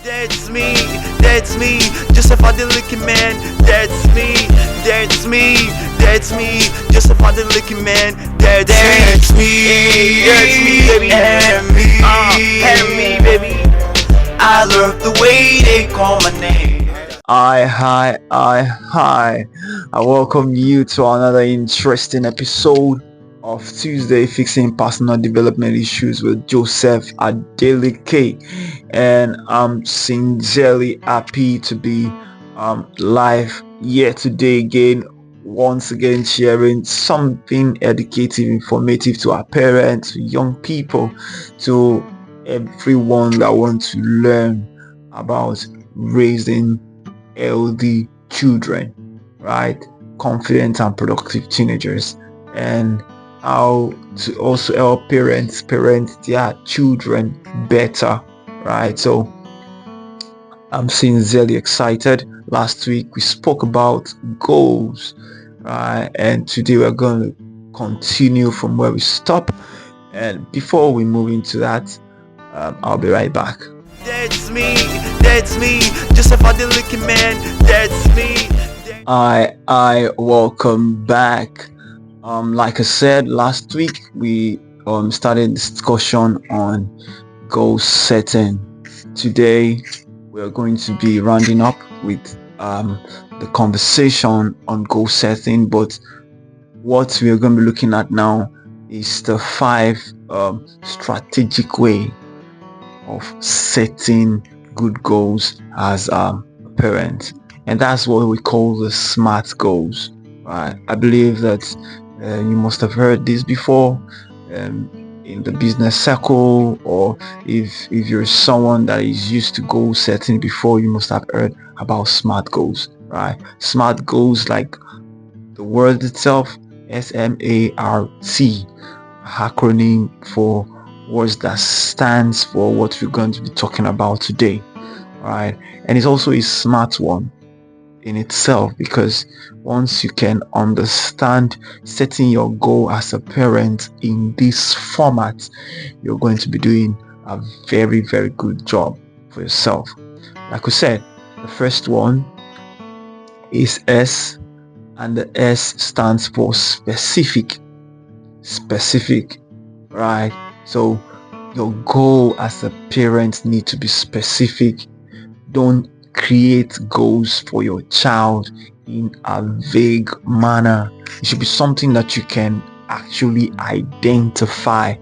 That's me, that's me, just a funny looking man. That's me, that's me, that's me, just a funny looking man. That's me, baby. And me, baby. I love the way they call my name. Hi. I welcome you to another interesting episode of Tuesday Fixing Personal Development Issues with Joseph Adeleke. And I'm sincerely happy to be live here today again, once again sharing something educative, informative to our parents, to young people, to everyone that wants to learn about raising healthy children, right? Confident and productive teenagers, and how to also help parents parent their children better, right? So I'm sincerely excited. Last week we spoke about goals, right? And today we're going to continue from where we stop. And before we move into that, I'll be right back. That's me, just a funny looking man. That's me. I welcome back. Like I said last week, we started discussion on goal setting. Today, we are going to be rounding up with the conversation on goal setting. But what we are going to be looking at now is the 5 strategic way of setting good goals as a parent, and that's what we call the SMART goals, right? I believe that you must have heard this before in the business circle, or if you're someone that is used to goal setting before, you must have heard about SMART goals, right? SMART goals, like the word itself, SMART, acronym for words that stands for what we're going to be talking about today, right? And it's also a smart one in itself, because once you can understand setting your goal as a parent in this format, you're going to be doing a very, very good job for yourself. Like we said, the first one is S, and the S stands for specific, right? So your goal as a parent need to be specific. Don't create goals for your child in a vague manner. It should be something that you can actually identify,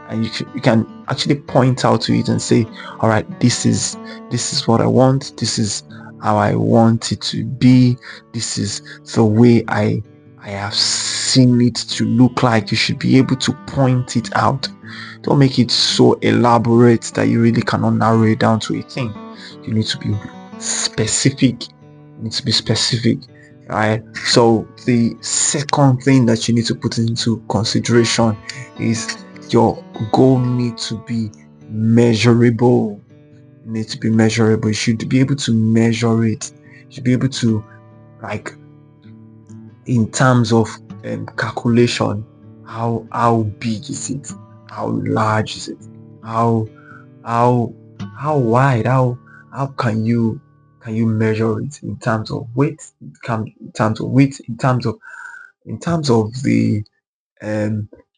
and you can actually point out to it and say, all right, this is what I want, this is how I want it to be, this is the way I have seen it to look like. You should be able to point it out. Don't make it so elaborate that you really cannot narrow it down to a thing. You need to be specific. Right? So the second thing that you need to put into consideration is your goal needs to be measurable. You should be able to measure it. You should be able to, like, in terms of calculation, how big is it, how large is it, how wide, how can you measure it in terms of weight, in terms of the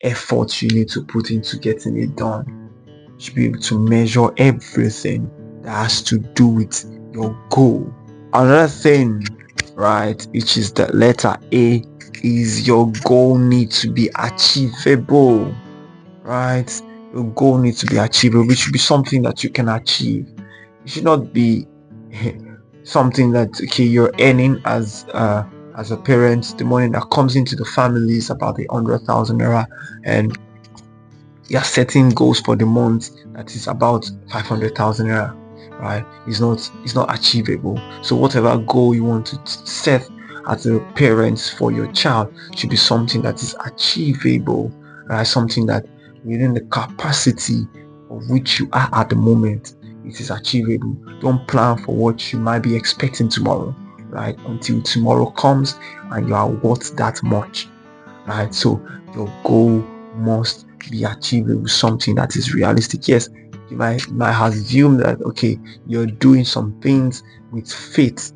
effort you need to put into getting it done. You should be able to measure everything that has to do with your goal. Another thing, right, which is the letter A, is your goal needs to be achievable, right? Your goal needs to be achievable. It should be something that you can achieve. It should not be something that, okay, you're earning as a parent, the money that comes into the family is about 100,000 naira, and you're setting goals for the month that is about 500,000 naira, right? It's not achievable. So whatever goal you want to set as a parent for your child should be something that is achievable, right? Something that within the capacity of which you are at the moment, it is achievable. Don't plan for what you might be expecting tomorrow, right? Until tomorrow comes and you are worth that much, right? So your goal must be achievable, something that is realistic. Yes, You might assume that, okay, you're doing some things with faith,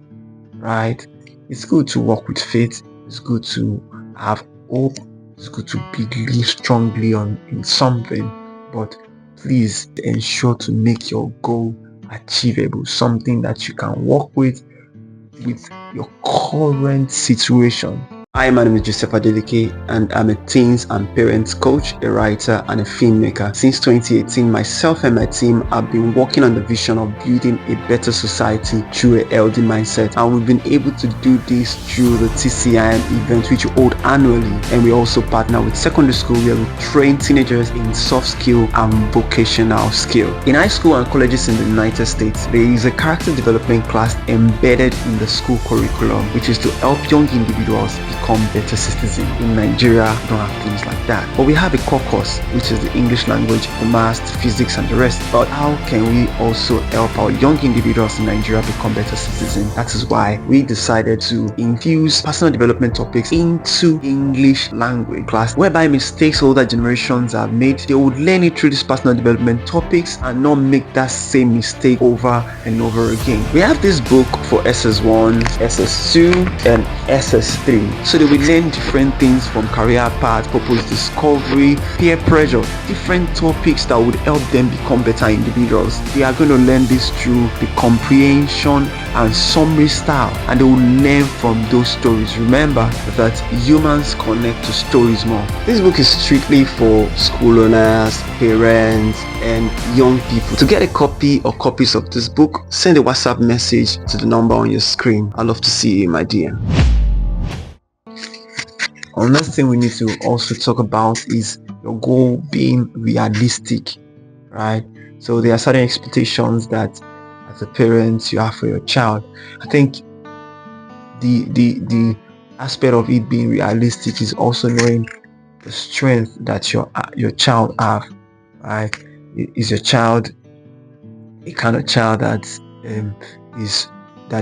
right? It's good to walk with faith. It's good to have hope. It's good to believe strongly in something, but please ensure to make your goal achievable, something that you can work with your current situation. Hi, my name is Joseph Adeleke, and I'm a teens and parents coach, a writer, and a filmmaker. Since 2018, myself and my team have been working on the vision of building a better society through a healthy mindset, and we've been able to do this through the TCIM event, which we hold annually. And we also partner with secondary school where we train teenagers in soft skill and vocational skill. In high school and colleges in the United States, there is a character development class embedded in the school curriculum, which is to help young individuals become better citizens. In Nigeria, we don't have things like that. But we have a core course, which is the English language, the math, physics, and the rest. But how can we also help our young individuals in Nigeria become better citizens? That is why we decided to infuse personal development topics into English language class, whereby mistakes older generations have made, they would learn it through these personal development topics and not make that same mistake over and over again. We have this book for SS1, SS2, and SS3. So they will learn different things from career path, purpose discovery, peer pressure, different topics that would help them become better individuals. They are going to learn this through the comprehension and summary style, and they will learn from those stories. Remember that humans connect to stories more. This book is strictly for school owners, parents, and young people. To get a copy or copies of this book, send a WhatsApp message to the number on your screen. I'd love to see you, my dear. Another thing we need to also talk about is your goal being realistic, right? So there are certain expectations that as a parent you have for your child. I think the aspect of it being realistic is also knowing the strength that your child have, right? Is your child a kind of child that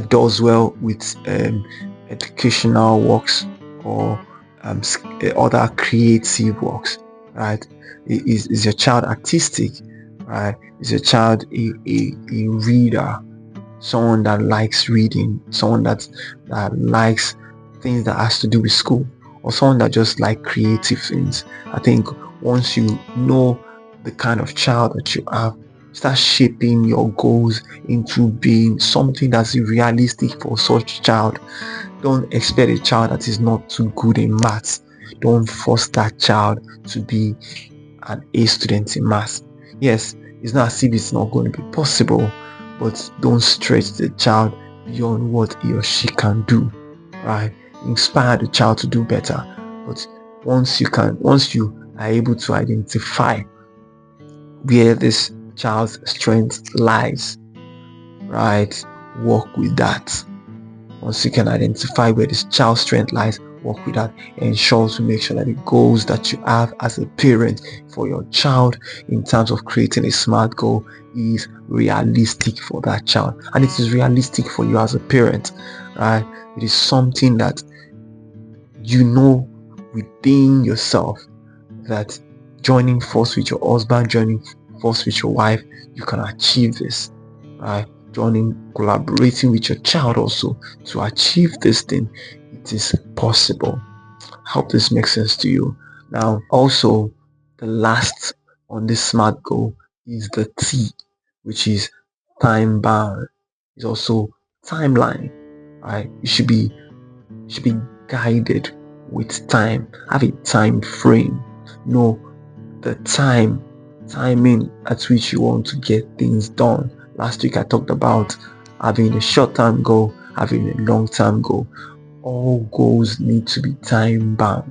does well with educational works or other creative works, right? Is your child artistic, right? Is your child a reader, someone that likes reading, someone that likes things that has to do with school, or someone that just like creative things? I think once you know the kind of child that you have, start shaping your goals into being something that's realistic for such child. Don't expect a child that is not too good in maths. Don't force that child to be an A student in maths. Yes, it's not as if it's not going to be possible, but don't stretch the child beyond what he or she can do, right? Inspire the child to do better. But once you are able to identify where this child's strength lies, right, work with that. Once you can identify where this child's strength lies, work with that. Ensure to make sure that the goals that you have as a parent for your child in terms of creating a smart goal is realistic for that child, and it is realistic for you as a parent, right? It is something that you know within yourself that joining force with your husband, joining force with your wife, you can achieve this, right? Collaborating with your child also to achieve this thing, it is possible. I hope this makes sense to you. Now, also, the last on this smart goal is the T, which is time bound. It's also timeline, right? You should be guided with time. Have a time frame. Know the timing at which you want to get things done. Last week I talked about having a short-term goal, having a long-term goal. All goals need to be time bound,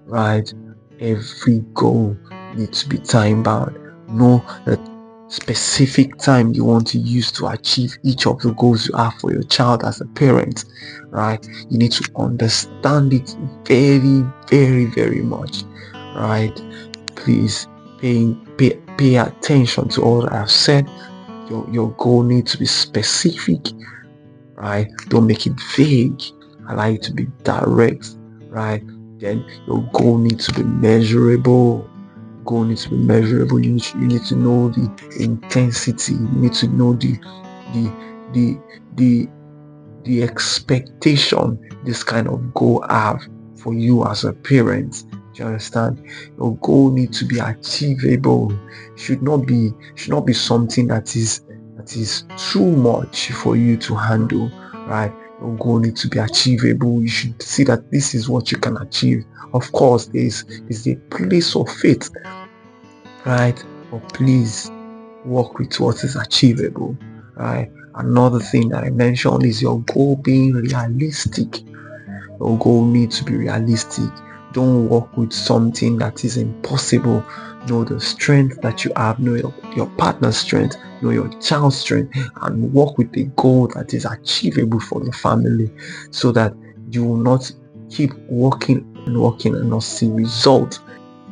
right? Every goal needs to be time bound. Know the specific time you want to use to achieve each of the goals you have for your child as a parent, right? You need to understand it very, very, very much, right? Please pay attention to all that I've said. Your goal needs to be specific, right? Don't make it vague. Allow it to be direct, right? Then your goal needs to be measurable. goal needs to be measurable. You need to know the intensity. You need to know the the the the expectation this kind of goal have for you as a parent. Do you understand? Your goal needs to be achievable. Should not be something that is too much for you to handle, right? Your goal needs to be achievable. You should see that this is what you can achieve. Of course, there's a place of faith, right? But please work with what is achievable, right? Another thing that I mentioned is your goal being realistic. Your goal needs to be realistic. Don't work with something that is impossible. Know the strength that you have, know your partner's strength, know your child's strength, and work with a goal that is achievable for the family, so that you will not keep working and working and not see results.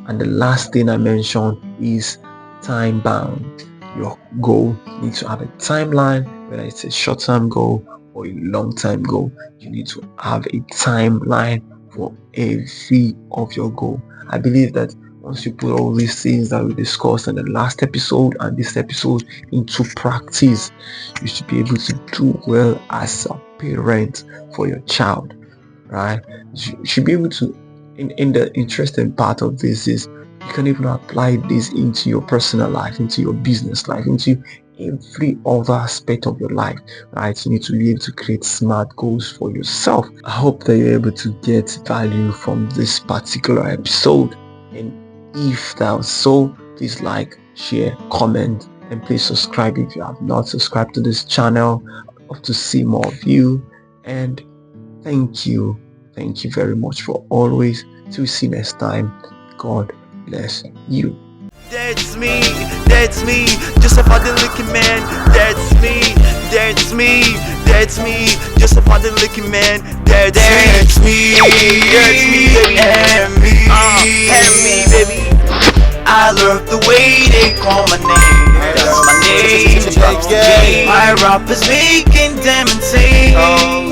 And the last thing I mentioned is time bound. Your goal needs to have a timeline, whether it's a short-term goal or a long-term goal. You need to have a timeline for every of your goal. I believe that once you put all these things that we discussed in the last episode and this episode into practice, you should be able to do well as a parent for your child, right? You should be able to, in the interesting part of this is you can even apply this into your personal life, into your business life, into every other aspect of your life, right? You need to be able to create smart goals for yourself. I hope that you're able to get value from this particular episode, and if that was so, please like, share, comment, and please subscribe if you have not subscribed to this channel. I'd love to see more of you, and thank you very much for always. Till we see next time, God bless you. That's me, just a father looking man. That's me, just a father looking man. That's me, baby. And me, baby. I love the way they call my name. That's my name. My rappers making them insane.